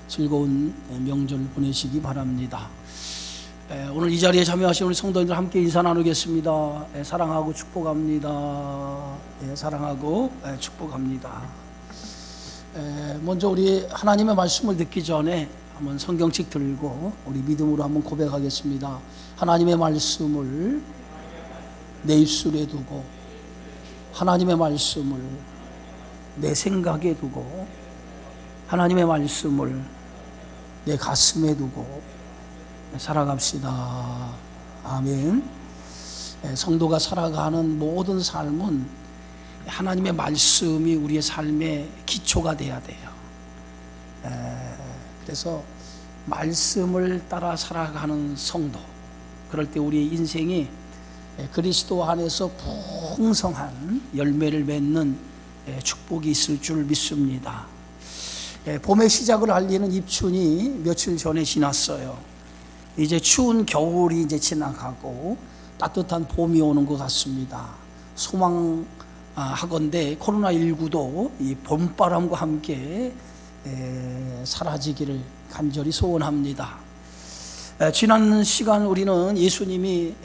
즐거운 명절 보내시기 바랍니다. 오늘 이 자리에 참여하신 우리 성도님들 함께 인사 나누겠습니다. 사랑하고 축복합니다. 사랑하고 축복합니다. 먼저 우리 하나님의 말씀을 듣기 전에 한번 성경책 들고 우리 믿음으로 한번 고백하겠습니다. 하나님의 말씀을 내 입술에 두고, 하나님의 말씀을 내 생각에 두고, 하나님의 말씀을 내 가슴에 두고 살아갑시다. 아멘. 성도가 살아가는 모든 삶은 하나님의 말씀이 우리의 삶의 기초가 돼야 돼요. 그래서 말씀을 따라 살아가는 성도, 그럴 때 우리의 인생이 그리스도 안에서 풍성한 열매를 맺는 축복이 있을 줄 믿습니다. 봄의 시작을 알리는 입춘이 며칠 전에 지났어요. 이제 추운 겨울이 이제 지나가고 따뜻한 봄이 오는 것 같습니다. 소망하건대 코로나19도 이 봄바람과 함께 사라지기를 간절히 소원합니다. 지난 시간 우리는 예수님이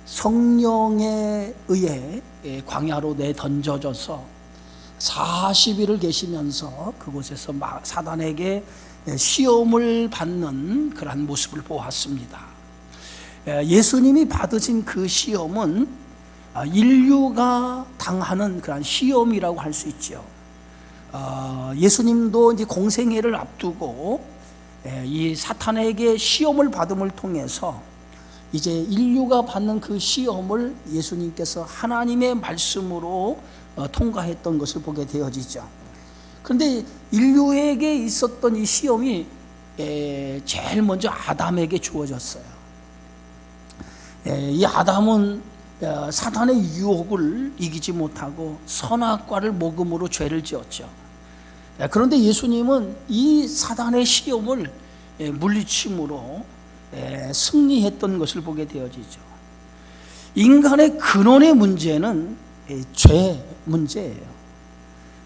성령에 의해 광야로 내던져져서 40일을 계시면서 그곳에서 사단에게 시험을 받는 그러한 모습을 보았습니다. 예수님이 받으신 그 시험은 인류가 당하는 그러한 시험이라고 할 수 있죠. 예수님도 이제 공생애를 앞두고 이 사탄에게 시험을 받음을 통해서 이제 인류가 받는 그 시험을 예수님께서 하나님의 말씀으로 통과했던 것을 보게 되어지죠. 그런데 인류에게 있었던 이 시험이 제일 먼저 아담에게 주어졌어요. 이 아담은 사탄의 유혹을 이기지 못하고 선악과를 먹음으로 죄를 지었죠. 그런데 예수님은 이 사탄의 시험을 물리침으로 승리했던 것을 보게 되어지죠. 인간의 근원의 문제는 죄 문제예요.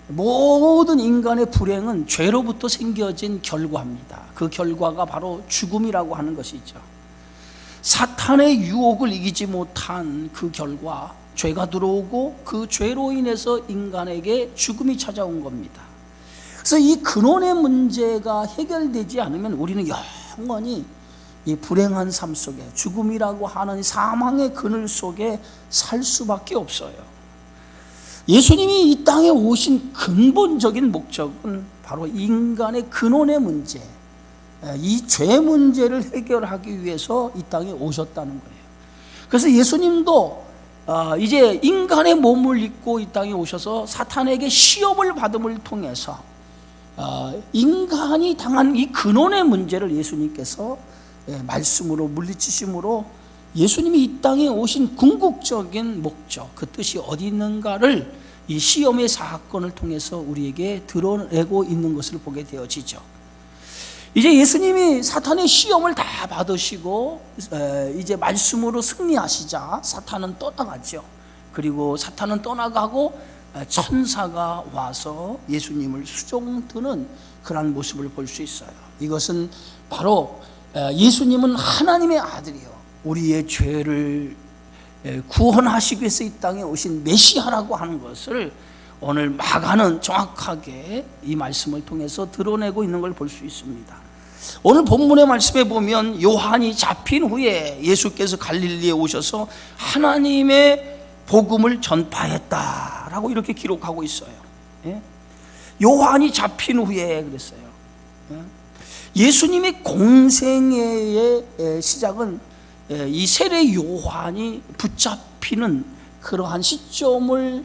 모든 인간의 불행은 죄로부터 생겨진 결과입니다. 그 결과가 바로 죽음이라고 하는 것이죠. 사탄의 유혹을 이기지 못한 그 결과, 죄가 들어오고 그 죄로 인해서 인간에게 죽음이 찾아온 겁니다. 그래서 이 근원의 문제가 해결되지 않으면 우리는 영원히 이 불행한 삶 속에, 죽음이라고 하는 사망의 그늘 속에 살 수밖에 없어요. 예수님이 이 땅에 오신 근본적인 목적은 바로 인간의 근원의 문제, 이 죄 문제를 해결하기 위해서 이 땅에 오셨다는 거예요. 그래서 예수님도 이제 인간의 몸을 입고 이 땅에 오셔서 사탄에게 시험을 받음을 통해서 인간이 당한 이 근원의 문제를 예수님께서 말씀으로 물리치심으로 예수님이 이 땅에 오신 궁극적인 목적, 그 뜻이 어디 있는가를 이 시험의 사건을 통해서 우리에게 드러내고 있는 것을 보게 되어지죠. 이제 예수님이 사탄의 시험을 다 받으시고 이제 말씀으로 승리하시자 사탄은 떠나가죠. 그리고 사탄은 떠나가고 천사가 와서 예수님을 수종드는 그런 모습을 볼 수 있어요. 이것은 바로 예수님은 하나님의 아들이요, 우리의 죄를 구원하시기 위해서 이 땅에 오신 메시아라고 하는 것을 오늘 마가는 정확하게 이 말씀을 통해서 드러내고 있는 걸 볼 수 있습니다. 오늘 본문의 말씀에 보면 요한이 잡힌 후에 예수께서 갈릴리에 오셔서 하나님의 복음을 전파했다라고 이렇게 기록하고 있어요. 요한이 잡힌 후에 그랬어요. 예수님의 공생애의 시작은 이 세례 요한이 붙잡히는 그러한 시점을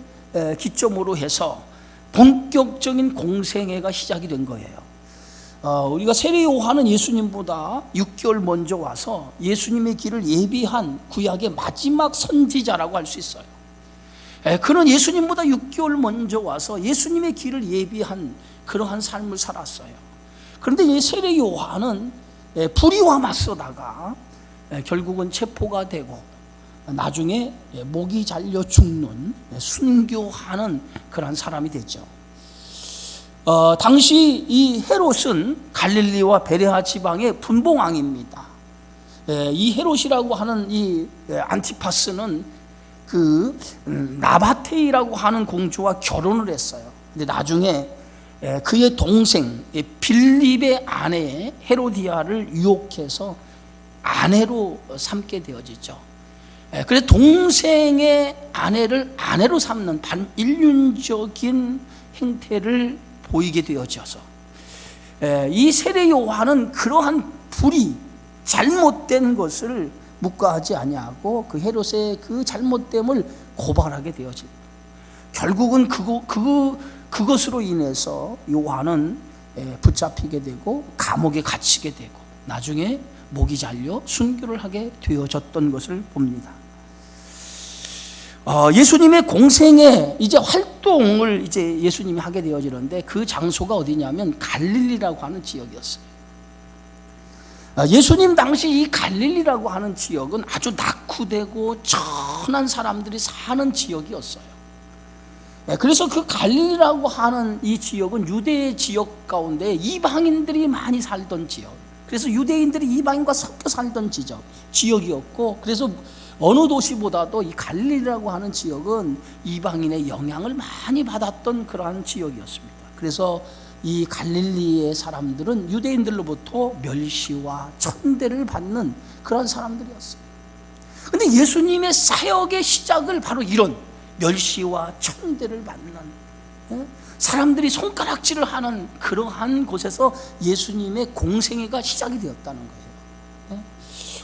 기점으로 해서 본격적인 공생애가 시작이 된 거예요. 우리가 세례 요한은 예수님보다 6개월 먼저 와서 예수님의 길을 예비한 구약의 마지막 선지자라고 할 수 있어요. 그는 예수님보다 6개월 먼저 와서 예수님의 길을 예비한 그러한 삶을 살았어요. 그런데 이 세례 요한은 불의와 맞서다가 결국은 체포가 되고 나중에 목이 잘려 죽는 순교하는 그런 사람이 됐죠. 당시 이 헤롯은 갈릴리와 베레아 지방의 분봉왕입니다. 이 헤롯이라고 하는 이 안티파스는 그 나바테이라고 하는 공주와 결혼을 했어요. 근데 나중에 그의 동생 빌립의 아내 헤로디아를 유혹해서 아내로 삼게 되어지죠. 그래서 동생의 아내를 아내로 삼는 반인륜적인 행태를 보이게 되어져서 이 세례 요한은 그러한 불의, 잘못된 것을 묵과하지 아니하고 그 헤롯의 그 잘못됨을 고발하게 되어집니다. 결국은 그것으로 인해서 요한은 붙잡히게 되고 감옥에 갇히게 되고 나중에 목이 잘려 순교를 하게 되어졌던 것을 봅니다. 예수님의 공생의 이제 활동을 이제 예수님이 하게 되어지는데 그 장소가 어디냐면 갈릴리라고 하는 지역이었어요. 예수님 당시 이 갈릴리라고 하는 지역은 아주 낙후되고 천한 사람들이 사는 지역이었어요. 그래서 그 갈릴리라고 하는 이 지역은 유대 지역 가운데 이방인들이 많이 살던 지역, 그래서 유대인들이 이방인과 섞여 살던 지역이었고, 그래서 어느 도시보다도 이 갈릴리라고 하는 지역은 이방인의 영향을 많이 받았던 그러한 지역이었습니다. 그래서 이 갈릴리의 사람들은 유대인들로부터 멸시와 천대를 받는 그런 사람들이었어요. 그런데 예수님의 사역의 시작을 바로 이런 멸시와 천대를 받는, 사람들이 손가락질을 하는 그러한 곳에서 예수님의 공생애가 시작이 되었다는 거예요.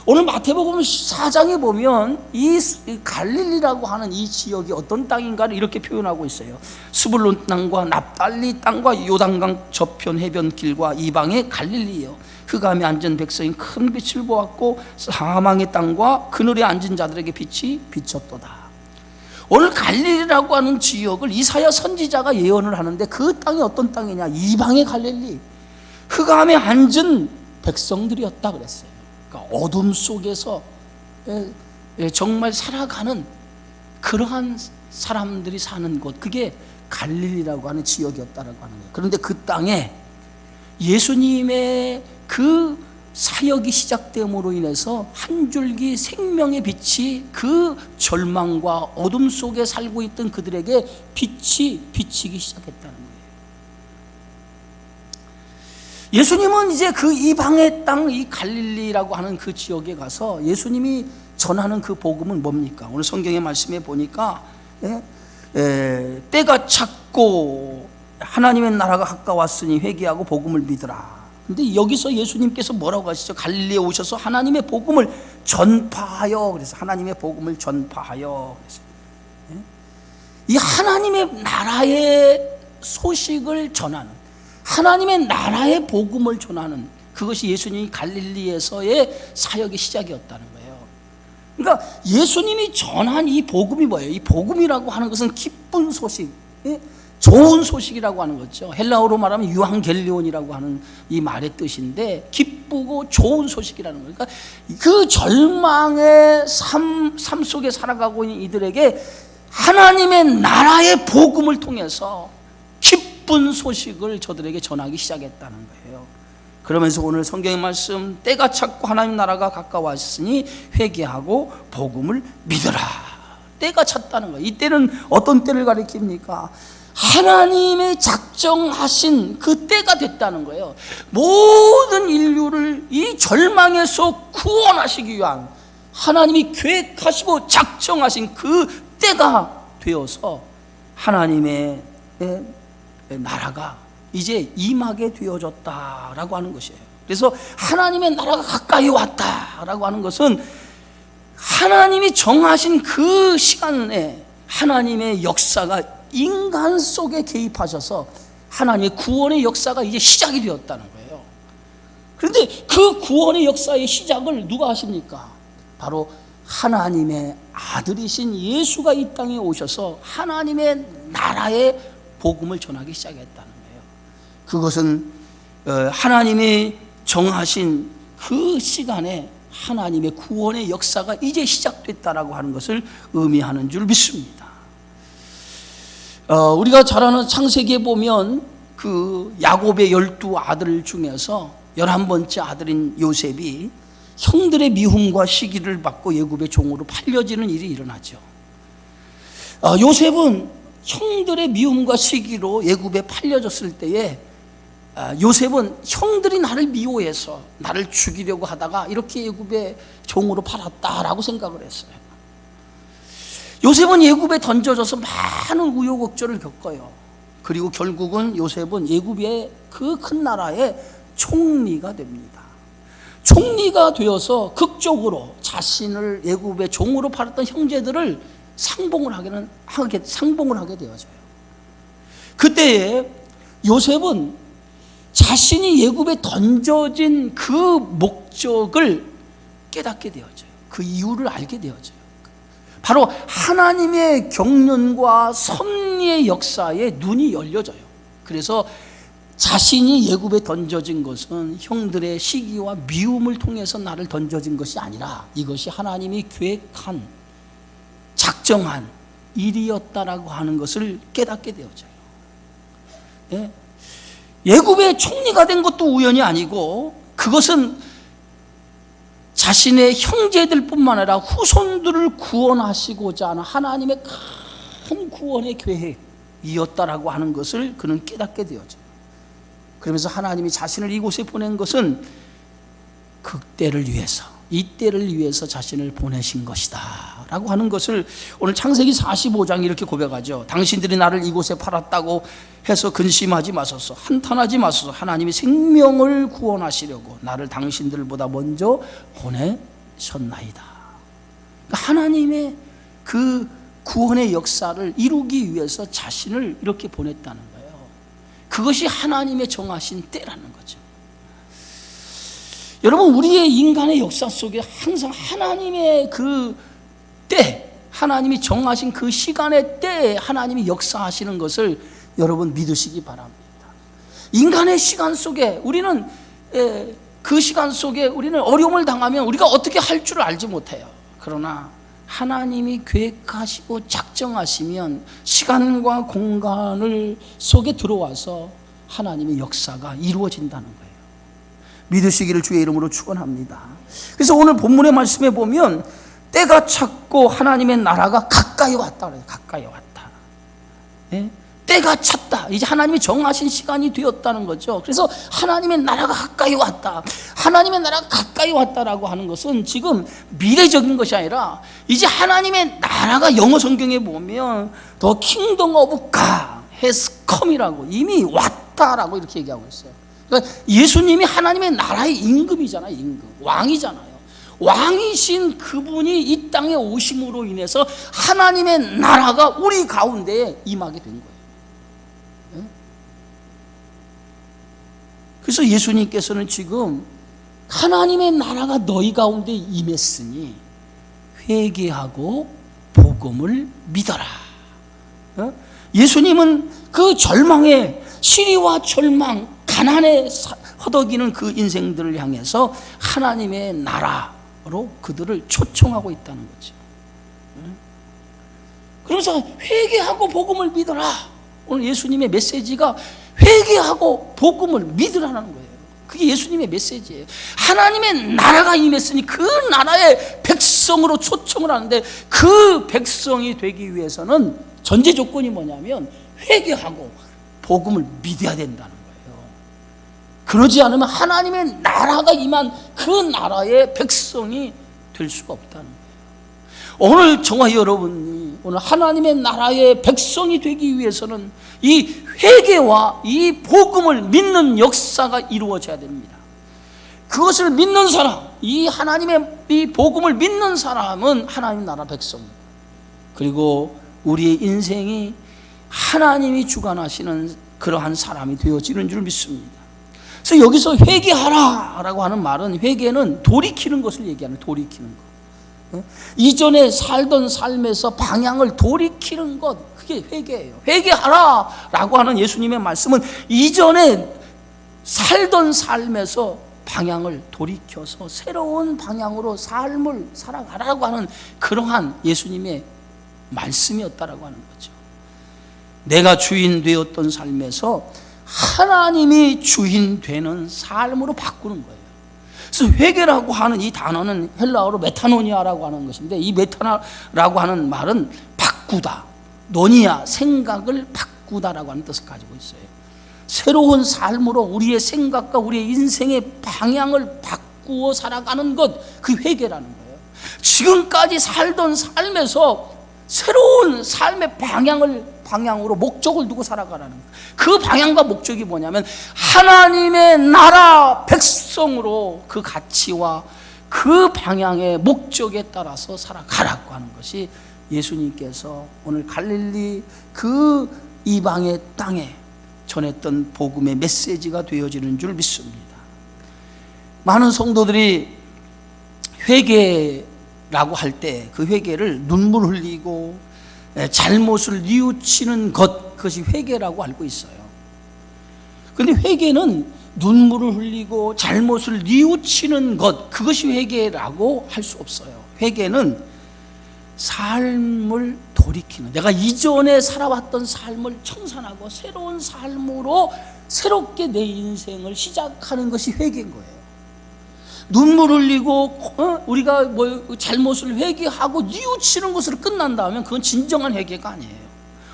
오늘 마태복음 4장에 보면 이 갈릴리라고 하는 이 지역이 어떤 땅인가를 이렇게 표현하고 있어요. 스불론 땅과 납달리 땅과 요단강 저편 해변길과 이방의 갈릴리요, 흑암에 앉은 백성이 큰 빛을 보았고 사망의 땅과 그늘에 앉은 자들에게 빛이 비쳤도다. 오늘 갈릴리라고 하는 지역을 이사야 선지자가 예언을 하는데 그 땅이 어떤 땅이냐, 이방의 갈릴리, 흑암에 앉은 백성들이었다 그랬어요. 그러니까 어둠 속에서 정말 살아가는 그러한 사람들이 사는 곳, 그게 갈릴리라고 하는 지역이었다라고 하는 거예요. 그런데 그 땅에 예수님의 그 사역이 시작됨으로 인해서 한 줄기 생명의 빛이 그 절망과 어둠 속에 살고 있던 그들에게 빛이 비치기 시작했다는 거예요. 예수님은 이제 그 이방의 땅, 이 갈릴리라고 하는 그 지역에 가서 예수님이 전하는 그 복음은 뭡니까? 오늘 성경의 말씀에 보니까 때가 찼고 하나님의 나라가 가까웠으니 회개하고 복음을 믿으라. 근데 여기서 예수님께서 뭐라고 하시죠? 갈릴리에 오셔서 하나님의 복음을 전파하여, 그래서 하나님의 복음을 전파하여, 그래서 이 하나님의 나라의 소식을 전하는, 하나님의 나라의 복음을 전하는, 그것이 예수님이 갈릴리에서의 사역의 시작이었다는 거예요. 그러니까 예수님이 전한 이 복음이 뭐예요? 이 복음이라고 하는 것은 기쁜 소식, 좋은 소식이라고 하는 거죠. 헬라어로 말하면 유앙겔리온이라고 하는 이 말의 뜻인데, 기쁘고 좋은 소식이라는 거예요. 그러니까 그 절망의 삶 속에 살아가고 있는 이들에게 하나님의 나라의 복음을 통해서 기쁜 소식을 저들에게 전하기 시작했다는 거예요. 그러면서 오늘 성경의 말씀, 때가 찼고 하나님 나라가 가까웠으니 회개하고 복음을 믿어라. 때가 찼다는 거예요. 이 때는 어떤 때를 가리킵니까? 하나님의 작정하신 그 때가 됐다는 거예요. 모든 인류를 이 절망에서 구원하시기 위한 하나님이 계획하시고 작정하신 그 때가 되어서 하나님의 나라가 이제 임하게 되어졌다라고 하는 것이에요. 그래서 하나님의 나라가 가까이 왔다라고 하는 것은 하나님이 정하신 그 시간에 하나님의 역사가 인간 속에 개입하셔서 하나님의 구원의 역사가 이제 시작이 되었다는 거예요. 그런데 그 구원의 역사의 시작을 누가 하십니까? 바로 하나님의 아들이신 예수가 이 땅에 오셔서 하나님의 나라의 복음을 전하기 시작했다는 거예요. 그것은 하나님이 정하신 그 시간에 하나님의 구원의 역사가 이제 시작됐다라고 하는 것을 의미하는 줄 믿습니다. 우리가 잘 아는 창세기에 보면 그 야곱의 12 아들 중에서 11번째 아들인 요셉이 형들의 미움과 시기를 받고 애굽의 종으로 팔려지는 일이 일어나죠. 요셉은 형들의 미움과 시기로 애굽에 팔려졌을 때에 요셉은 형들이 나를 미워해서 나를 죽이려고 하다가 이렇게 애굽의 종으로 팔았다라고 생각을 했어요. 요셉은 애굽에 던져져서 많은 우여곡절을 겪어요. 그리고 결국은 요셉은 애굽의 그 큰 나라의 총리가 됩니다. 총리가 되어서 극적으로 자신을 애굽의 종으로 팔았던 형제들을 상봉을 하게 되어져요. 그때에 요셉은 자신이 애굽에 던져진 그 목적을 깨닫게 되어져요. 그 이유를 알게 되어져요. 바로 하나님의 경륜과 섭리의 역사에 눈이 열려져요. 그래서 자신이 애굽에 던져진 것은 형들의 시기와 미움을 통해서 나를 던져진 것이 아니라 이것이 하나님이 계획한 작정한 일이었다라고 하는 것을 깨닫게 되어져요. 예? 애굽의 총리가 된 것도 우연이 아니고 그것은 자신의 형제들뿐만 아니라 후손들을 구원하시고자 하는 하나님의 큰 구원의 계획이었다라고 하는 것을 그는 깨닫게 되어져요. 그러면서 하나님이 자신을 이곳에 보낸 것은 그 때를 위해서, 이 때를 위해서 자신을 보내신 것이다 라고 하는 것을 오늘 창세기 45장이 이렇게 고백하죠. 당신들이 나를 이곳에 팔았다고 해서 근심하지 마소서, 한탄하지 마소서. 하나님이 생명을 구원하시려고 나를 당신들보다 먼저 보내셨나이다. 그러니까 하나님의 그 구원의 역사를 이루기 위해서 자신을 이렇게 보냈다는 거예요. 그것이 하나님의 정하신 때라는 거죠. 여러분, 우리의 인간의 역사 속에 항상 하나님의 그 때, 하나님이 정하신 그 시간의 때에 하나님이 역사하시는 것을 여러분 믿으시기 바랍니다. 인간의 시간 속에 우리는 그 시간 속에 우리는 어려움을 당하면 우리가 어떻게 할 줄을 알지 못해요. 그러나 하나님이 계획하시고 작정하시면 시간과 공간을 속에 들어와서 하나님의 역사가 이루어진다는 거예요. 믿으시기를 주의 이름으로 축원합니다. 그래서 오늘 본문의 말씀에 보면 때가 찼고 하나님의 나라가 가까이 왔다 그래요. 가까이 왔다. 예? 때가 찼다. 이제 하나님이 정하신 시간이 되었다는 거죠. 그래서 하나님의 나라가 가까이 왔다. 하나님의 나라가 가까이 왔다라고 하는 것은 지금 미래적인 것이 아니라 이제 하나님의 나라가 영어 성경에 보면 The kingdom of God has come이라고 이미 왔다라고 이렇게 얘기하고 있어요. 그러니까 예수님이 하나님의 나라의 임금이잖아요. 임금. 왕이잖아요. 왕이신 그분이 이 땅에 오심으로 인해서 하나님의 나라가 우리 가운데에 임하게 된 거예요. 그래서 예수님께서는 지금 하나님의 나라가 너희 가운데 임했으니 회개하고 복음을 믿어라. 예수님은 그 절망에 시리와 절망, 가난에 허덕이는 그 인생들을 향해서 하나님의 나라로 그들을 초청하고 있다는 거죠. 그래서 회개하고 복음을 믿어라. 오늘 예수님의 메시지가 회개하고 복음을 믿으라는 거예요. 그게 예수님의 메시지예요. 하나님의 나라가 임했으니 그 나라의 백성으로 초청을 하는데 그 백성이 되기 위해서는 전제 조건이 뭐냐면 회개하고 복음을 믿어야 된다는 거예요. 그러지 않으면 하나님의 나라가 임한 그 나라의 백성이 될 수가 없다는 거예요. 오늘 저와 여러분이 오늘 하나님의 나라의 백성이 되기 위해서는 이 회개와 이 복음을 믿는 역사가 이루어져야 됩니다. 그것을 믿는 사람, 이 하나님의 이 복음을 믿는 사람은 하나님 나라 백성입니다. 그리고 우리의 인생이 하나님이 주관하시는 그러한 사람이 되어지는 줄 믿습니다. 그래서 여기서 회개하라라고 하는 말은 회개는 돌이키는 것을 얘기하는 돌이키는 것. 이전에 살던 삶에서 방향을 돌이키는 것, 그게 회개예요. 회개하라라고 하는 예수님의 말씀은 이전에 살던 삶에서 방향을 돌이켜서 새로운 방향으로 삶을 살아가라고 하는 그러한 예수님의 말씀이었다라고 하는 거죠. 내가 주인 되었던 삶에서 하나님이 주인 되는 삶으로 바꾸는 거예요. 그래서 회개라고 하는 이 단어는 헬라어로 메타노니아라고 하는 것인데, 이 메타라고 하는 말은 바꾸다, 노니아, 생각을 바꾸다라고 하는 뜻을 가지고 있어요. 새로운 삶으로 우리의 생각과 우리의 인생의 방향을 바꾸어 살아가는 것, 그 회개라는 거예요. 지금까지 살던 삶에서 새로운 삶의 방향으로 목적을 두고 살아가라는 거예요. 그 방향과 목적이 뭐냐면 하나님의 나라 백성으로 그 가치와 그 방향의 목적에 따라서 살아가라고 하는 것이 예수님께서 오늘 갈릴리 그 이방의 땅에 전했던 복음의 메시지가 되어지는 줄 믿습니다. 많은 성도들이 회개라고 할 때 그 회개를 눈물 흘리고 잘못을 뉘우치는 것, 그것이 회개라고 알고 있어요. 그런데 회개는 눈물을 흘리고 잘못을 뉘우치는 것, 그것이 회개라고 할 수 없어요. 회개는 삶을 돌이키는, 내가 이전에 살아왔던 삶을 청산하고 새로운 삶으로 새롭게 내 인생을 시작하는 것이 회개인 거예요. 눈물 흘리고 우리가 잘못을 회개하고 뉘우치는 것으로 끝난다면 그건 진정한 회개가 아니에요.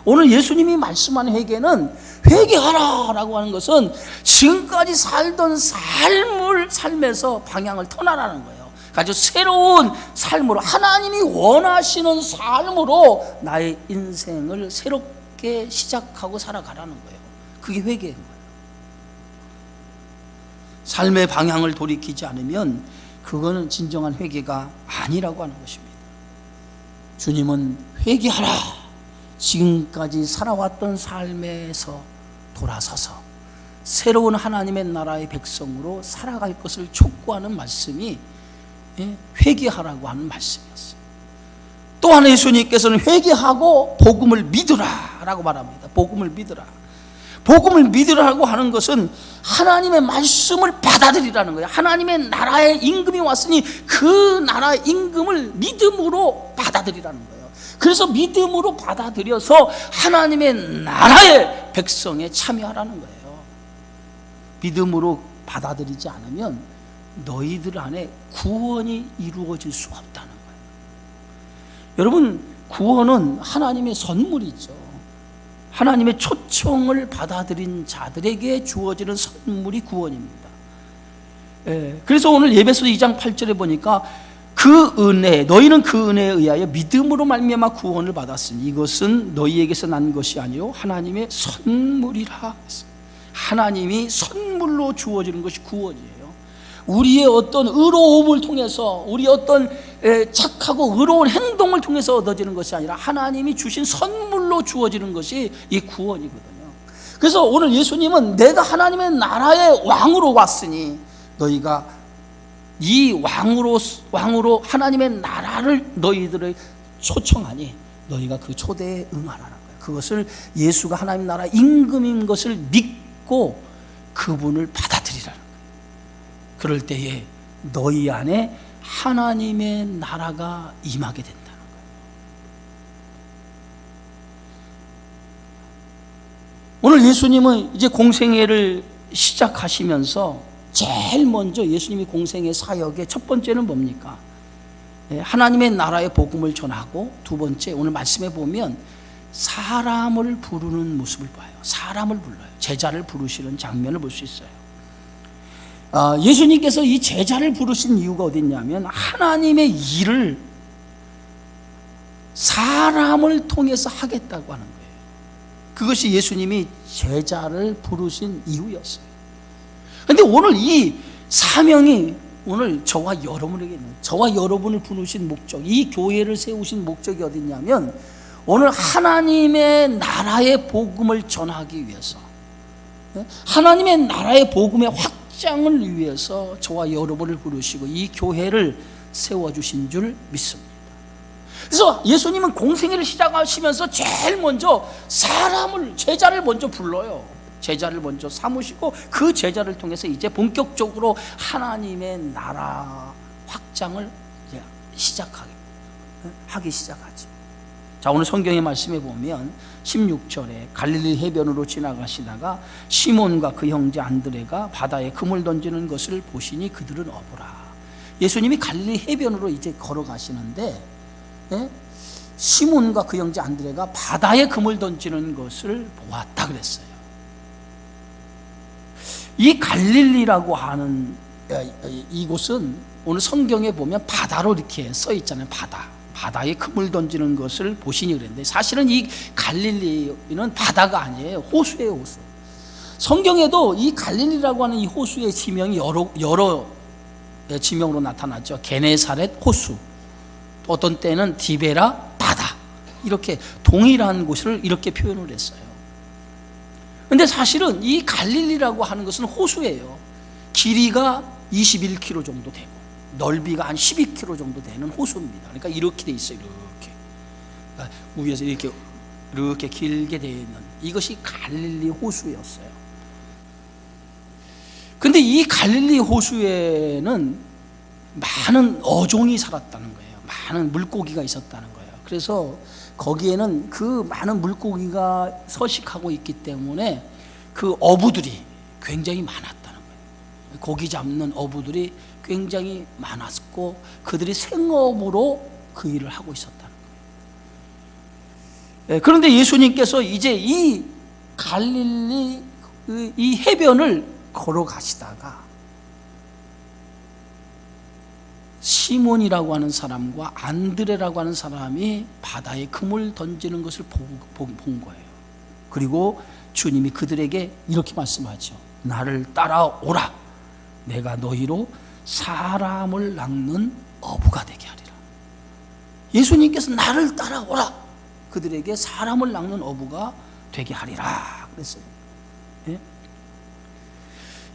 오늘 예수님이 말씀하는 회개는, 회개하라라고 하는 것은 지금까지 살던 삶에서 방향을 터나라는 거예요. 아주 새로운 삶으로, 하나님이 원하시는 삶으로 나의 인생을 새롭게 시작하고 살아가라는 거예요. 그게 회개인 거예요. 삶의 방향을 돌이키지 않으면 그거는 진정한 회개가 아니라고 하는 것입니다. 주님은 회개하라, 지금까지 살아왔던 삶에서 돌아서서 새로운 하나님의 나라의 백성으로 살아갈 것을 촉구하는 말씀이 회개하라고 하는 말씀이었어요. 또 하나 예수님께서는 회개하고 복음을 믿으라라고 말합니다. 복음을 믿으라. 복음을 믿으라고 하는 것은 하나님의 말씀을 받아들이라는 거예요. 하나님의 나라의 임금이 왔으니 그 나라의 임금을 믿음으로 받아들이라는 거예요. 그래서 믿음으로 받아들여서 하나님의 나라의 백성에 참여하라는 거예요. 믿음으로 받아들이지 않으면 너희들 안에 구원이 이루어질 수 없다는 거예요. 여러분, 구원은 하나님의 선물이죠. 하나님의 초청을 받아들인 자들에게 주어지는 선물이 구원입니다. 그래서 오늘 예배서 2장 8절에 보니까 그 은혜, 너희는 그 은혜에 의하여 믿음으로 말미암아 구원을 받았으니 이것은 너희에게서 난 것이 아니요 하나님의 선물이라. 하나님이 선물로 주어지는 것이 구원이에요. 우리의 어떤 의로움을 통해서, 우리 어떤 착하고 의로운 행동을 통해서 얻어지는 것이 아니라 하나님이 주신 선물로 주어지는 것이 이 구원이거든요. 그래서 오늘 예수님은 내가 하나님의 나라의 왕으로 왔으니 너희가 이 왕으로 하나님의 나라를 너희들을 초청하니 너희가 그 초대에 응하라는 거예요. 그것을 예수가 하나님 나라 임금인 것을 믿고 그분을 받아들이라는 거예요. 그럴 때에 너희 안에 하나님의 나라가 임하게 된다는 거예요. 오늘 예수님은 이제 공생애를 시작하시면서 제일 먼저 예수님이 공생애 사역의 첫 번째는 뭡니까? 하나님의 나라의 복음을 전하고, 두 번째 오늘 말씀에 보면 사람을 부르는 모습을 봐요. 사람을 불러요. 제자를 부르시는 장면을 볼 수 있어요. 예수님께서 이 제자를 부르신 이유가 어디 있냐면 하나님의 일을 사람을 통해서 하겠다고 하는 거예요. 그것이 예수님이 제자를 부르신 이유였어요. 그런데 오늘 이 사명이 오늘 저와 여러분에게 있는, 저와 여러분을 부르신 목적, 이 교회를 세우신 목적이 어디 있냐면 오늘 하나님의 나라의 복음을 전하기 위해서, 하나님의 나라의 복음의 확장을 위해서 저와 여러분을 부르시고 이 교회를 세워주신 줄 믿습니다. 그래서 예수님은 공생애를 시작하시면서 제일 먼저 제자를 먼저 불러요. 제자를 먼저 삼으시고 그 제자를 통해서 이제 본격적으로 하나님의 나라 확장을 하기 시작하죠. 자, 오늘 성경의 말씀에 보면 16절에 갈릴리 해변으로 지나가시다가 시몬과 그 형제 안드레가 바다에 그물 던지는 것을 보시니 그들은 어부라. 예수님이 갈릴리 해변으로 이제 걸어가시는데, 예? 시몬과 그 형제 안드레가 바다에 그물 던지는 것을 보았다 그랬어요. 이 갈릴리라고 하는 이곳은 오늘 성경에 보면 바다로 이렇게 써 있잖아요. 바다에 그물 던지는 것을 보시니 그랬는데, 사실은 이 갈릴리는 바다가 아니에요. 호수예요, 호수. 성경에도 이 갈릴리라고 하는 이 호수의 지명이 여러 지명으로 나타났죠. 게네사렛 호수, 어떤 때는 디베라 바다, 이렇게 동일한 곳을 이렇게 표현을 했어요. 근데 사실은 이 갈릴리라고 하는 것은 호수예요. 길이가 21km 정도 되고 넓이가 한 12km 정도 되는 호수입니다. 그러니까 이렇게 돼 있어요. 이렇게, 그러니까 위에서 이렇게 길게 되어 있는 이것이 갈릴리 호수였어요. 근데 이 갈릴리 호수에는 많은 어종이 살았다는 거예요. 많은 물고기가 있었다는 거예요. 그래서 거기에는 그 많은 물고기가 서식하고 있기 때문에 그 어부들이 굉장히 많았다는 거예요. 고기 잡는 어부들이 굉장히 많았고 그들이 생업으로 그 일을 하고 있었다는 거예요. 그런데 예수님께서 이제 이 갈릴리 이 해변을 걸어가시다가 시몬이라고 하는 사람과 안드레라고 하는 사람이 바다에 그물 던지는 것을 본 거예요. 그리고 주님이 그들에게 이렇게 말씀하죠. 나를 따라오라. 내가 너희로 사람을 낚는 어부가 되게 하리라. 예수님께서 나를 따라오라. 그들에게 사람을 낚는 어부가 되게 하리라 그랬어요. 예?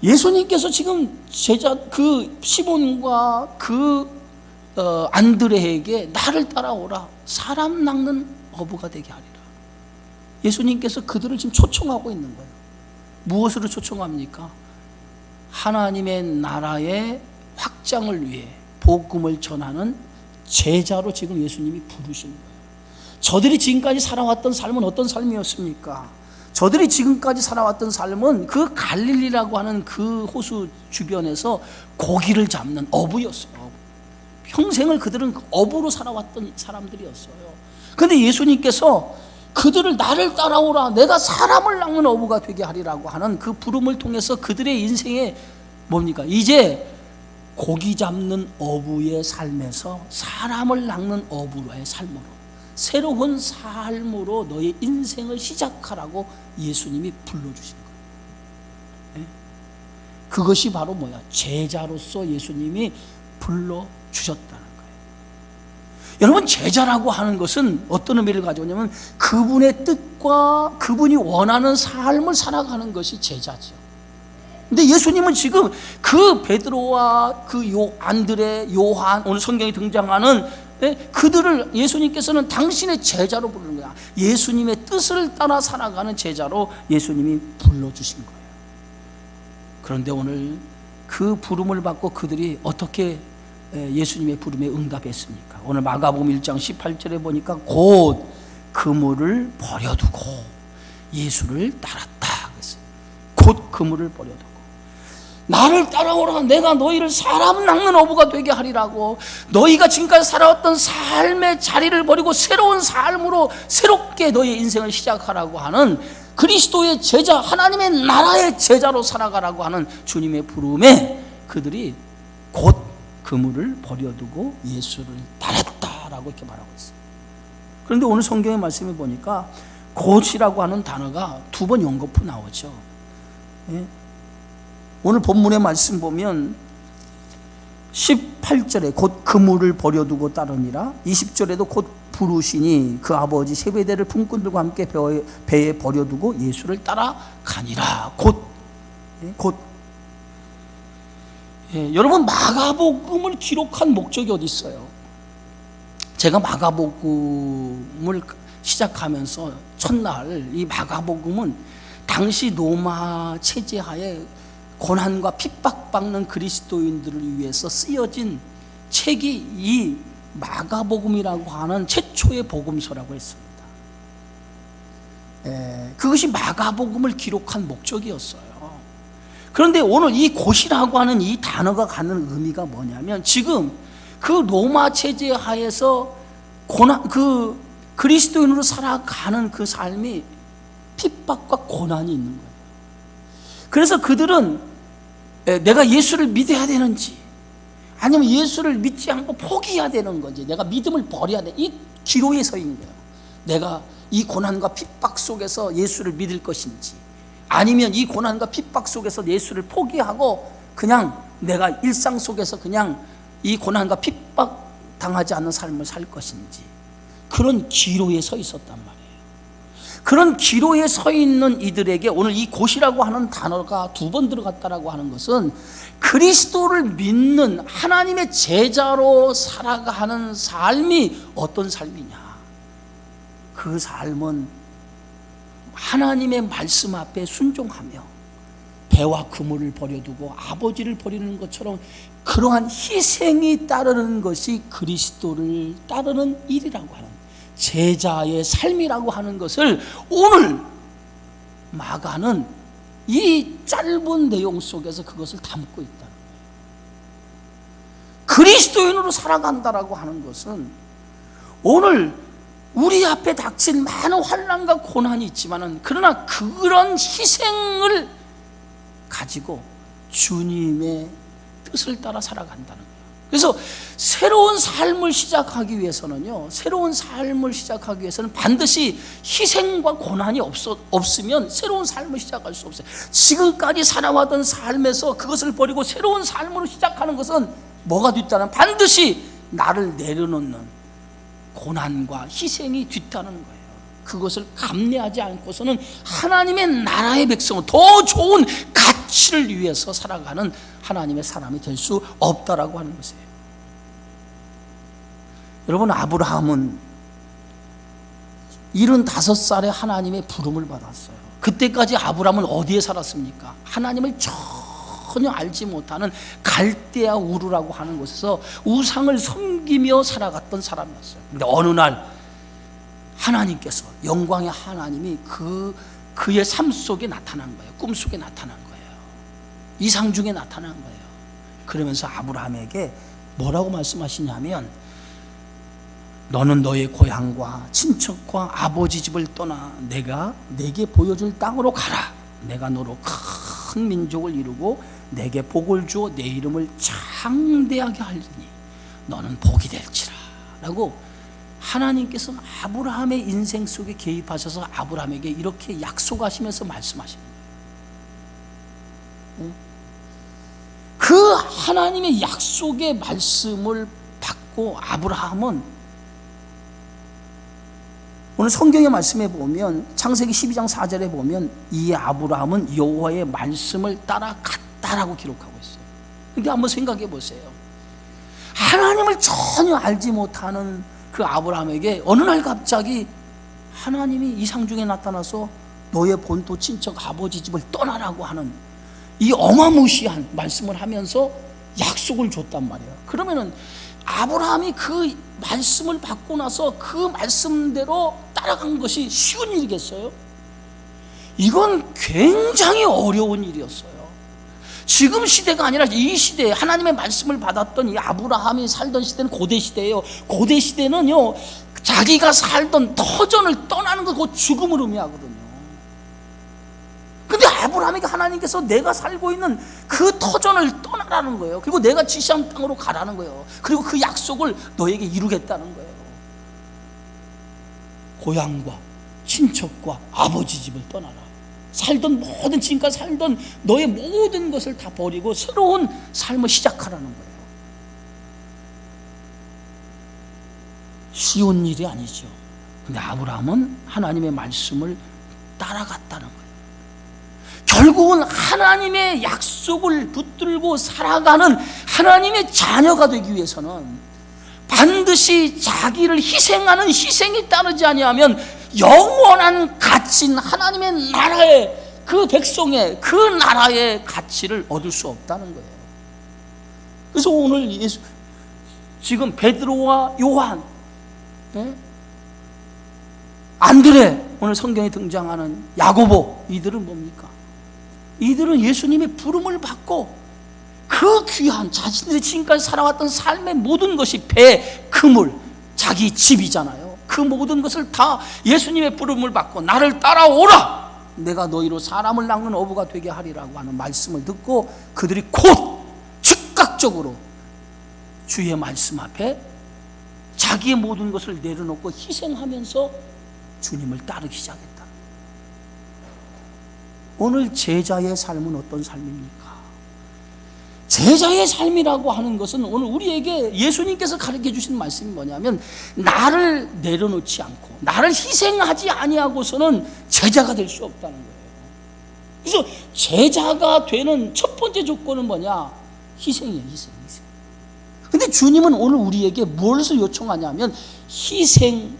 예수님께서 지금 제자 그 시몬과 그 안드레에게 나를 따라오라. 사람 낚는 어부가 되게 하리라. 예수님께서 그들을 지금 초청하고 있는 거예요. 무엇으로 초청합니까? 하나님의 나라의 확장을 위해 복음을 전하는 제자로 지금 예수님이 부르시는 거예요. 저들이 지금까지 살아왔던 삶은 어떤 삶이었습니까? 저들이 지금까지 살아왔던 삶은 그 갈릴리라고 하는 그 호수 주변에서 고기를 잡는 어부였어요. 평생을 그들은 어부로 살아왔던 사람들이었어요. 그런데 예수님께서 그들을 나를 따라오라. 내가 사람을 낚는 어부가 되게 하리라고 하는 그 부름을 통해서 그들의 인생에 뭡니까? 이제 고기 잡는 어부의 삶에서 사람을 낚는 어부의 삶으로 새로운 삶으로 너의 인생을 시작하라고 예수님이 불러주신 거예요. 그것이 바로 뭐야? 제자로서 예수님이 불러주셨다는 거예요. 여러분, 제자라고 하는 것은 어떤 의미를 가져오냐면 그분의 뜻과 그분이 원하는 삶을 살아가는 것이 제자죠. 근데 예수님은 지금 그 베드로와 그 안드레, 요한, 오늘 성경에 등장하는 그들을 예수님께서는 당신의 제자로 부르는 거야. 예수님의 뜻을 따라 살아가는 제자로 예수님이 불러주신 거예요. 그런데 오늘 그 부름을 받고 그들이 어떻게 예수님의 부름에 응답했습니까? 오늘 마가복음 1장 18절에 보니까 곧 그물을 버려두고 예수를 따랐다 그랬어요. 곧 그물을 버려두고 나를 따라오라. 내가 너희를 사람 낚는 어부가 되게 하리라고. 너희가 지금까지 살아왔던 삶의 자리를 버리고 새로운 삶으로 새롭게 너희의 인생을 시작하라고 하는 그리스도의 제자, 하나님의 나라의 제자로 살아가라고 하는 주님의 부름에 그들이 곧 그물을 버려두고 예수를 따랐다라고 이렇게 말하고 있어요. 그런데 오늘 성경의 말씀에 보니까 곧이라고 하는 단어가 두 번 연거푸 나오죠. 예? 오늘 본문의 말씀 보면 18절에 곧 그물을 버려두고 따르니라, 20절에도 곧 부르시니 그 아버지 세베대를 품꾼들과 함께 배에 버려두고 예수를 따라가니라. 곧. 여러분, 마가복음을 기록한 목적이 어디 있어요? 제가 마가복음을 시작하면서 첫날 이 마가복음은 당시 로마 체제하에 고난과 핍박받는 그리스도인들을 위해서 쓰여진 책이 이 마가복음이라고 하는 최초의 복음서라고 했습니다. 그것이 마가복음을 기록한 목적이었어요. 그런데 오늘 이 곧이라고 하는 이 단어가 갖는 의미가 뭐냐면, 지금 그 로마 체제 하에서 그리스도인으로 살아가는 그 삶이 핍박과 고난이 있는 거예요. 그래서 그들은 내가 예수를 믿어야 되는지, 아니면 예수를 믿지 않고 포기해야 되는 건지, 내가 믿음을 버려야 돼, 이 기로에 서인 거예요. 내가 이 고난과 핍박 속에서 예수를 믿을 것인지, 아니면 이 고난과 핍박 속에서 예수를 포기하고 그냥 내가 일상 속에서 그냥 이 고난과 핍박 당하지 않는 삶을 살 것인지, 그런 기로에 서 있었단 말이에요. 그런 기로에 서 있는 이들에게 오늘 이 곧이라고 하는 단어가 2번 들어갔다라고 하는 것은, 그리스도를 믿는 하나님의 제자로 살아가는 삶이 어떤 삶이냐, 그 삶은 하나님의 말씀 앞에 순종하며 배와 그물을 버려두고 아버지를 버리는 것처럼 그러한 희생이 따르는 것이 그리스도를 따르는 일이라고 하는, 제자의 삶이라고 하는 것을 오늘 마가는 이 짧은 내용 속에서 그것을 담고 있다는 거예요. 그리스도인으로 살아간다라고 하는 것은 오늘 우리 앞에 닥친 많은 환난과 고난이 있지만은, 그러나 그런 희생을 가지고 주님의 뜻을 따라 살아간다는 거예요. 그래서 새로운 삶을 시작하기 위해서는요, 새로운 삶을 시작하기 위해서는 반드시 희생과 고난이 없으면 새로운 삶을 시작할 수 없어요. 지금까지 살아왔던 삶에서 그것을 버리고 새로운 삶으로 시작하는 것은 뭐가 뒤따르면 반드시 나를 내려놓는 고난과 희생이 뒤따르는 거예요. 그것을 감내하지 않고서는 하나님의 나라의 백성은 더 좋은 가치를 위해서 살아가는 하나님의 사람이 될 수 없다라고 하는 것이에요. 여러분, 아브라함은 75살에 하나님의 부름을 받았어요. 그때까지 아브라함은 어디에 살았습니까? 하나님을 전혀 알지 못하는 갈대아 우르라고 하는 곳에서 우상을 섬기며 살아갔던 사람이었어요. 근데 어느 날 하나님께서, 영광의 하나님이 그의 삶 속에 나타난 거예요. 꿈 속에 나타난 거예요. 이상 중에 나타난 거예요. 그러면서 아브라함에게 뭐라고 말씀하시냐면, 너는 너의 고향과 친척과 아버지 집을 떠나 내가 내게 보여줄 땅으로 가라. 내가 너로 큰 민족을 이루고 내게 복을 주어 내 이름을 장대하게 하리니 너는 복이 될지라 라고 하나님께서 아브라함의 인생 속에 개입하셔서 아브라함에게 이렇게 약속하시면서 말씀하십니다. 그 하나님의 약속의 말씀을 받고 아브라함은, 오늘 성경의 말씀에 보면 창세기 12장 4절에 보면 이 아브라함은 여호와의 말씀을 따라갔다라고 기록하고 있어요. 그러니까 한번 생각해 보세요. 하나님을 전혀 알지 못하는 그 아브라함에게 어느 날 갑자기 하나님이 이상 중에 나타나서 너의 본토 친척 아버지 집을 떠나라고 하는 이 어마무시한 말씀을 하면서 약속을 줬단 말이에요. 그러면은 아브라함이 그 말씀을 받고 나서 그 말씀대로 따라간 것이 쉬운 일이겠어요? 이건 굉장히 어려운 일이었어요. 지금 시대가 아니라 이 시대에 하나님의 말씀을 받았던 이 아브라함이 살던 시대는 고대 시대예요. 고대 시대는요, 자기가 살던 터전을 떠나는 거 곧 죽음을 의미하거든요. 근데 아브라함에게 하나님께서 내가 살고 있는 그 터전을 떠나라는 거예요. 그리고 내가 지시한 땅으로 가라는 거예요. 그리고 그 약속을 너에게 이루겠다는 거예요. 고향과 친척과 아버지 집을 떠나라. 살던 모든, 지금까지 살던 너의 모든 것을 다 버리고 새로운 삶을 시작하라는 거예요. 쉬운 일이 아니죠. 근데 아브라함은 하나님의 말씀을 따라갔다는 거예요. 결국은 하나님의 약속을 붙들고 살아가는 하나님의 자녀가 되기 위해서는 반드시 자기를 희생하는 희생이 따르지 아니하면 영원한 가치인 하나님의 나라의, 그 백성의, 그 나라의 가치를 얻을 수 없다는 거예요. 그래서 오늘 지금 베드로와 요한, 안드레, 오늘 성경에 등장하는 야고보, 이들은 뭡니까? 이들은 예수님의 부름을 받고 그 귀한 자신들이 지금까지 살아왔던 삶의 모든 것이 배, 그물, 자기 집이잖아요. 그 모든 것을 다 예수님의 부름을 받고 나를 따라오라, 내가 너희로 사람을 낚는 어부가 되게 하리라고 하는 말씀을 듣고 그들이 곧 즉각적으로 주의 말씀 앞에 자기의 모든 것을 내려놓고 희생하면서 주님을 따르기 시작했다. 오늘 제자의 삶은 어떤 삶입니까? 제자의 삶이라고 하는 것은 오늘 우리에게 예수님께서 가르쳐 주신 말씀이 뭐냐면, 나를 내려놓지 않고 나를 희생하지 아니하고서는 제자가 될 수 없다는 거예요. 그래서 제자가 되는 첫 번째 조건은 뭐냐? 희생이에요. 희생. 근데 주님은 오늘 우리에게 무엇을 요청하냐면 희생의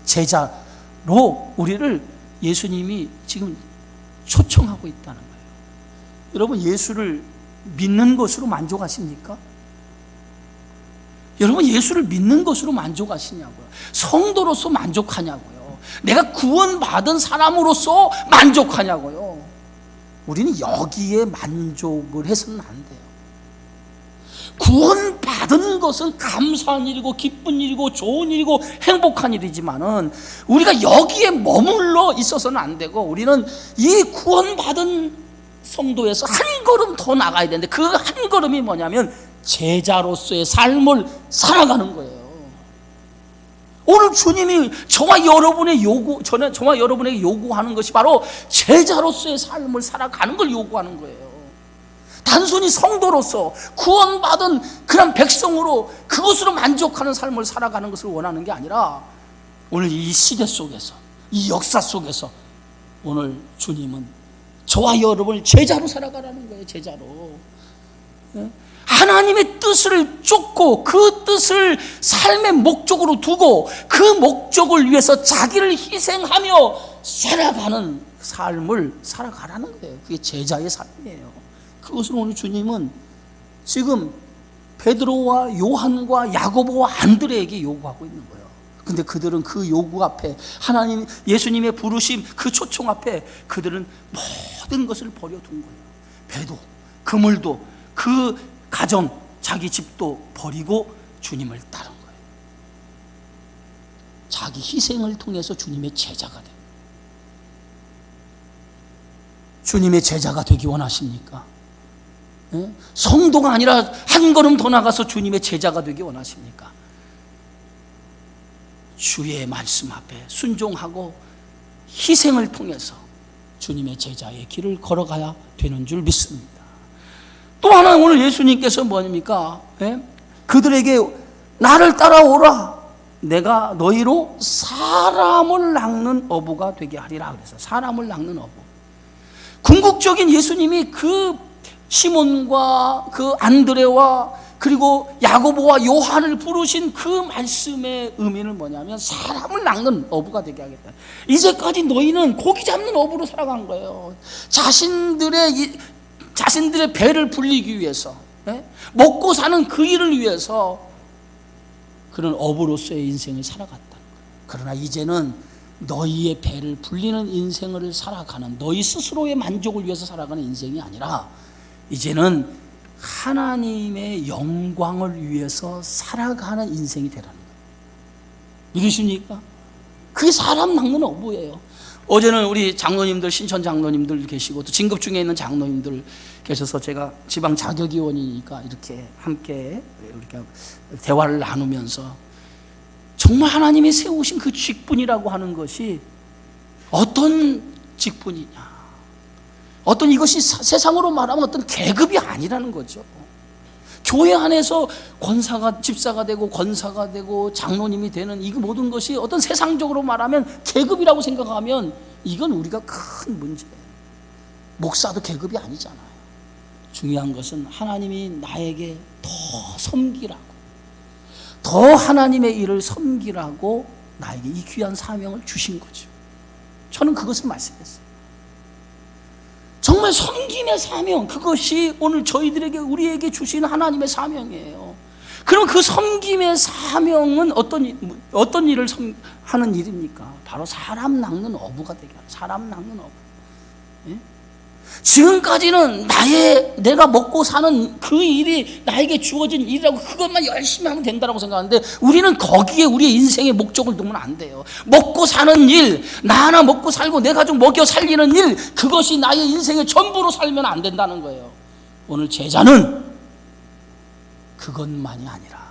제자로 우리를 예수님이 지금 초청하고 있다는 거예요. 여러분, 예수를 믿는 것으로 만족하십니까? 여러분, 예수를 믿는 것으로 만족하시냐고요? 성도로서 만족하냐고요? 내가 구원받은 사람으로서 만족하냐고요? 우리는 여기에 만족을 해서는 안 돼요. 구원받은 것은 감사한 일이고 기쁜 일이고 좋은 일이고 행복한 일이지만은 우리가 여기에 머물러 있어서는 안 되고, 우리는 이 구원받은 성도에서 한 걸음 더 나가야 되는데, 그 한 걸음이 뭐냐면 제자로서의 삶을 살아가는 거예요. 오늘 주님이 저와 여러분에게 요구하는 것이 바로 제자로서의 삶을 살아가는 걸 요구하는 거예요. 단순히 성도로서 구원받은 그런 백성으로 그것으로 만족하는 삶을 살아가는 것을 원하는 게 아니라, 오늘 이 시대 속에서, 이 역사 속에서 오늘 주님은 저와 여러분을 제자로 살아가라는 거예요. 제자로. 하나님의 뜻을 쫓고 그 뜻을 삶의 목적으로 두고 그 목적을 위해서 자기를 희생하며 살아가는 삶을 살아가라는 거예요. 그게 제자의 삶이에요. 그것을 오늘 주님은 지금 베드로와 요한과 야고보와 안드레에게 요구하고 있는 거예요. 근데 그들은 그 요구 앞에, 하나님, 예수님의 부르심, 그 초청 앞에 그들은 모든 것을 버려둔 거예요. 배도, 그물도, 그 가정, 자기 집도 버리고 주님을 따른 거예요. 자기 희생을 통해서 주님의 제자가 돼요. 주님의 제자가 되기 원하십니까? 성도가 아니라 한 걸음 더 나가서 주님의 제자가 되기 원하십니까? 주의 말씀 앞에 순종하고 희생을 통해서 주님의 제자의 길을 걸어가야 되는 줄 믿습니다. 또 하나, 오늘 예수님께서 뭐입니까? 그들에게 나를 따라오라, 내가 너희로 사람을 낚는 어부가 되게 하리라. 그래서 사람을 낚는 어부, 궁극적인 예수님이 그 시몬과 그 안드레와 그리고 야고보와 요한을 부르신 그 말씀의 의미는 뭐냐면 사람을 낚는 어부가 되게 하겠다. 이제까지 너희는 고기 잡는 어부로 살아간 거예요. 자신들의 배를 불리기 위해서, 먹고 사는 그 일을 위해서 그런 어부로서의 인생을 살아갔다는 거예요. 그러나 이제는 너희의 배를 불리는 인생을 살아가는, 너희 스스로의 만족을 위해서 살아가는 인생이 아니라 이제는 하나님의 영광을 위해서 살아가는 인생이 되라는 거예요. 믿으십니까? 그게 사람 낚는 어부예요. 어제는 우리 장로님들, 신천 장로님들 계시고 또 진급 중에 있는 장로님들 계셔서 제가 지방 자격위원이니까 이렇게 함께 이렇게 대화를 나누면서 정말 하나님이 세우신 그 직분이라고 하는 것이 어떤 직분이냐, 어떤, 이것이 세상으로 말하면 어떤 계급이 아니라는 거죠. 교회 안에서 권사가, 집사가 되고 권사가 되고 장로님이 되는 이 모든 것이 어떤 세상적으로 말하면 계급이라고 생각하면 이건 우리가 큰 문제예요. 목사도 계급이 아니잖아요. 중요한 것은 하나님이 나에게 더 섬기라고, 더 하나님의 일을 섬기라고 나에게 이 귀한 사명을 주신 거죠. 저는 그것을 말씀했어요. 정말 섬김의 사명, 그것이 오늘 저희들에게, 우리에게 주신 하나님의 사명이에요. 그럼 그 섬김의 사명은 어떤 일을 하는 일입니까? 바로 사람 낚는 어부가 되게 하는, 사람 낚는 어부. 예? 지금까지는 내가 먹고 사는 그 일이 나에게 주어진 일이라고 그것만 열심히 하면 된다고 생각하는데, 우리는 거기에 우리의 인생의 목적을 두면 안 돼요. 먹고 사는 일, 나 하나 먹고 살고 내 가족 먹여 살리는 일, 그것이 나의 인생의 전부로 살면 안 된다는 거예요. 오늘 제자는 그것만이 아니라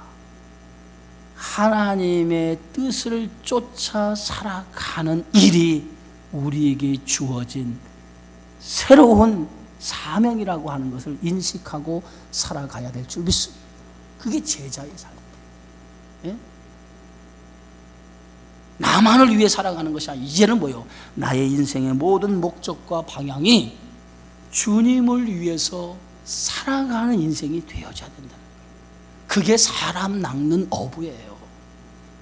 하나님의 뜻을 쫓아 살아가는 일이 우리에게 주어진 새로운 사명이라고 하는 것을 인식하고 살아가야 될 줄 믿습니다. 그게 제자의 삶이에요. 예? 나만을 위해 살아가는 것이 아니라 이제는 뭐요? 나의 인생의 모든 목적과 방향이 주님을 위해서 살아가는 인생이 되어져야 된다는 거예요. 그게 사람 낚는 어부예요.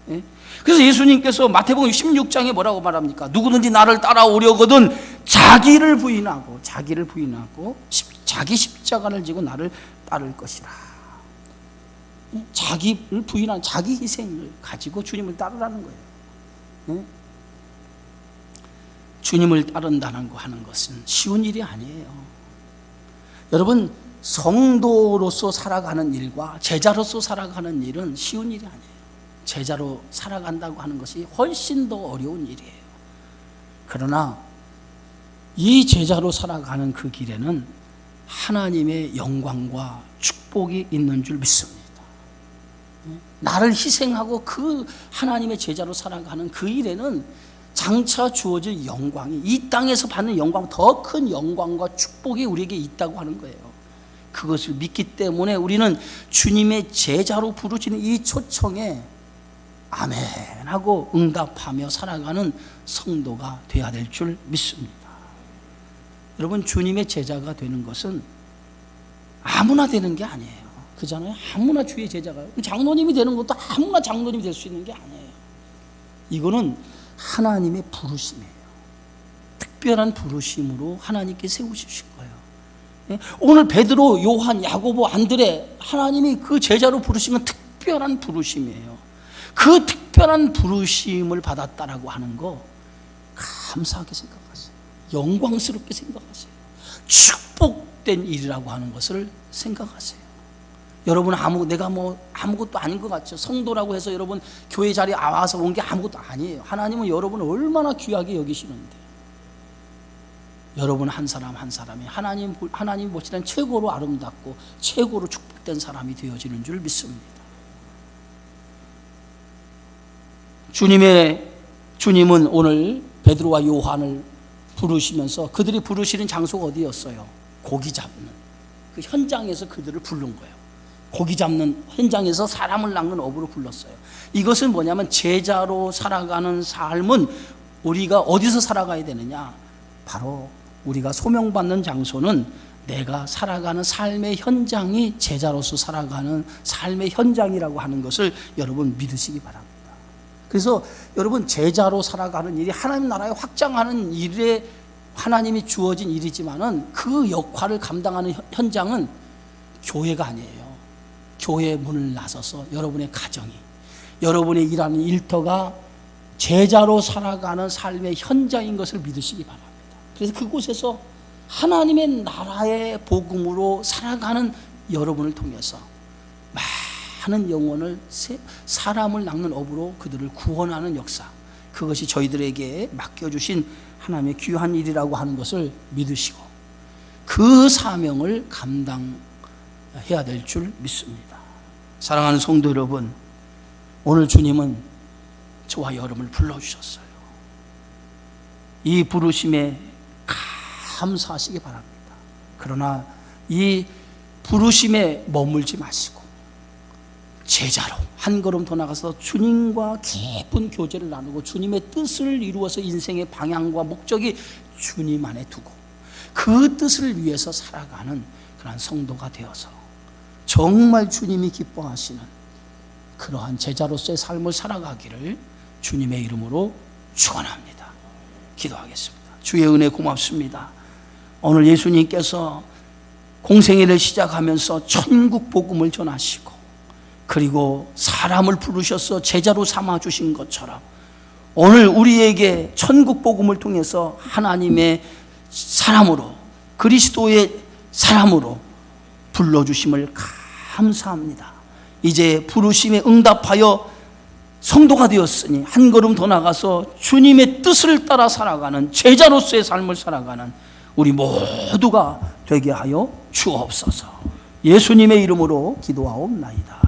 예? 그래서 예수님께서 마태복음 16장에 뭐라고 말합니까? 누구든지 나를 따라오려거든 자기를 부인하고 자기 십자가를 지고 나를 따를 것이라. 자기를 부인한 자기 희생을 가지고 주님을 따르라는 거예요. 주님을 따른다는 거 하는 것은 쉬운 일이 아니에요. 여러분, 성도로서 살아가는 일과 제자로서 살아가는 일은 쉬운 일이 아니에요. 제자로 살아간다고 하는 것이 훨씬 더 어려운 일이에요. 그러나 이 제자로 살아가는 그 길에는 하나님의 영광과 축복이 있는 줄 믿습니다. 나를 희생하고 그 하나님의 제자로 살아가는 그 일에는 장차 주어질 영광이, 이 땅에서 받는 영광, 더 큰 영광과 축복이 우리에게 있다고 하는 거예요. 그것을 믿기 때문에 우리는 주님의 제자로 부르시는 이 초청에 아멘 하고 응답하며 살아가는 성도가 되어야 될 줄 믿습니다. 여러분, 주님의 제자가 되는 것은 아무나 되는 게 아니에요. 그잖아요. 아무나 주의 제자가, 장로님이 되는 것도 아무나 장로님이 될 수 있는 게 아니에요. 이거는 하나님의 부르심이에요. 특별한 부르심으로 하나님께 세우신 거예요. 오늘 베드로, 요한, 야고보, 안드레, 하나님이 그 제자로 부르신 건 특별한 부르심이에요. 그 특별한 부르심을 받았다라고 하는 거 감사하게 생각하세요. 영광스럽게 생각하세요. 축복된 일이라고 하는 것을 생각하세요. 여러분, 내가 아무것도 아닌 것 같죠. 성도라고 해서 여러분 교회 자리에 와서 온 게 아무것도 아니에요. 하나님은 여러분을 얼마나 귀하게 여기시는데, 여러분 한 사람 한 사람이 하나님 보시는 최고로 아름답고 최고로 축복된 사람이 되어지는 줄 믿습니다. 주님은 오늘 베드로와 요한을 부르시면서 그들이 부르시는 장소가 어디였어요? 고기 잡는 그 현장에서 그들을 부른 거예요. 고기 잡는 현장에서 사람을 낚는 어부로 불렀어요. 이것은 뭐냐면, 제자로 살아가는 삶은 우리가 어디서 살아가야 되느냐? 바로 우리가 소명받는 장소는 내가 살아가는 삶의 현장이 제자로서 살아가는 삶의 현장이라고 하는 것을 여러분 믿으시기 바랍니다. 그래서 여러분, 제자로 살아가는 일이 하나님 나라에 확장하는 일에 하나님이 주어진 일이지만은 그 역할을 감당하는 현장은 교회가 아니에요. 교회의 문을 나서서 여러분의 가정이, 여러분의 일하는 일터가 제자로 살아가는 삶의 현장인 것을 믿으시기 바랍니다. 그래서 그곳에서 하나님의 나라의 복음으로 살아가는 여러분을 통해서 많은 영혼을, 사람을 낚는 업으로 그들을 구원하는 역사, 그것이 저희들에게 맡겨주신 하나님의 귀한 일이라고 하는 것을 믿으시고 그 사명을 감당해야 될 줄 믿습니다. 사랑하는 성도 여러분, 오늘 주님은 저와 여러분을 불러주셨어요. 이 부르심에 감사하시기 바랍니다. 그러나 이 부르심에 머물지 마시고 제자로 한 걸음 더 나가서 주님과 깊은 교제를 나누고 주님의 뜻을 이루어서 인생의 방향과 목적이 주님 안에 두고 그 뜻을 위해서 살아가는 그런 성도가 되어서 정말 주님이 기뻐하시는 그러한 제자로서의 삶을 살아가기를 주님의 이름으로 축원합니다. 기도하겠습니다. 주의 은혜 고맙습니다. 오늘 예수님께서 공생애를 시작하면서 천국 복음을 전하시고 그리고 사람을 부르셔서 제자로 삼아주신 것처럼 오늘 우리에게 천국 복음을 통해서 하나님의 사람으로, 그리스도의 사람으로 불러주심을 감사합니다. 이제 부르심에 응답하여 성도가 되었으니 한 걸음 더 나가서 주님의 뜻을 따라 살아가는 제자로서의 삶을 살아가는 우리 모두가 되게 하여 주옵소서. 예수님의 이름으로 기도하옵나이다.